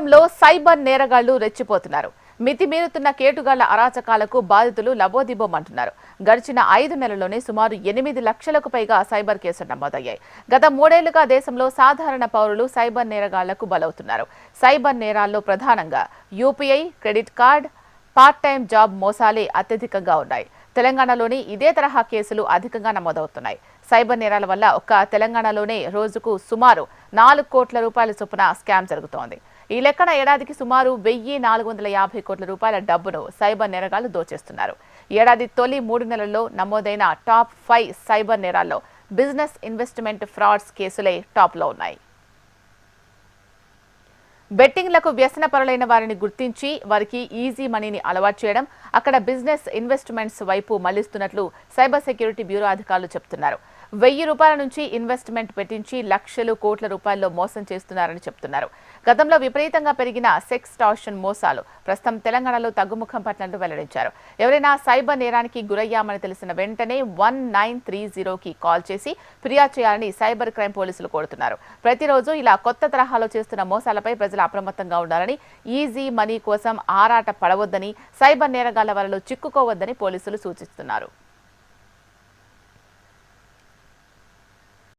రాష్ట్రంలో సైబర్ నేరగాళ్లు రెచ్చిపోతున్నారు. మితిమీరుతున్న కేటుగాళ్ల అరాచకాలకు బాధితులు లబోదిబోమంటున్నారు. గడిచిన 5 నెలల్లోనే సుమారు 8 లక్షలకు పైగా సైబర్ కేసులు నమోదయ్యాయి. గత 3 ఏళ్లుగా దేశంలో సాధారణ పౌరులు సైబర్ నేరగాళ్లకు బలవుతున్నారు. సైబర్ నేరాల్లో ప్రధానంగా UPI, credit card, part time job మోసాలే అత్యధికంగా ఉన్నాయి. తెలంగాణలోని ఇదే తరహా కేసులు అధికంగా నమోదవుతున్నాయి. సైబర్ నేరాల వల్ల ఒక్క తెలంగాణలోనే రోజుకు సుమారు 4 కోట్ల రూపాయల చొప్పున స్కామ్ జరుగుతోంది. ఈ లెక్కన ఏడాదికి సుమారు 1450 కోట్ల రూపాయల డబ్బును సైబర్ నేరగాళ్లు దోచేస్తున్నారు. ఏడాది తొలి 3 నెలల్లో నమోదైన టాప్ 5 సైబర్ నేరాల్లో బిజినెస్ ఇన్వెస్ట్మెంట్ ఫ్రాడ్స్ కేసులే టాప్లో ఉన్నాయి. బెట్టింగ్లకు వ్యసనపరులైన వారిని గుర్తించి వారికి ఈజీ మనీని అలవాటు చేయడం, అక్కడ బిజినెస్ ఇన్వెస్ట్మెంట్స్ వైపు మళ్లిస్తున్నట్లు సైబర్ సెక్యూరిటీ బ్యూరో అధికారులు చెబుతున్నారు. 1000 రూపాయల నుంచి ఇన్వెస్ట్మెంట్ పెట్టించి లక్షలు కోట్ల రూపాయల్లో మోసం చేస్తున్నారని చెబుతున్నారు. గతంలో విపరీతంగా పెరిగిన సెక్స్టార్షన్ మోసాలు ప్రస్తుతం తెలంగాణలో తగ్గుముఖం పట్టినట్టు వెల్లడించారు. ఎవరైనా సైబర్ నేరానికి గురయ్యామని తెలిసిన వెంటనే 1930కి కాల్ చేసి ఫిర్యాదు చేయాలని సైబర్ క్రైమ్ పోలీసులు కోరుతున్నారు. ప్రతిరోజు ఇలా కొత్త తరహాలో చేస్తున్న మోసాలపై ప్రజలు అప్రమత్తంగా ఉండాలని, ఈజీ మనీ కోసం ఆరాట పడవద్దని, సైబర్ నేరగాళ్ల వలలో చిక్కుకోవద్దని పోలీసులు సూచిస్తున్నారు.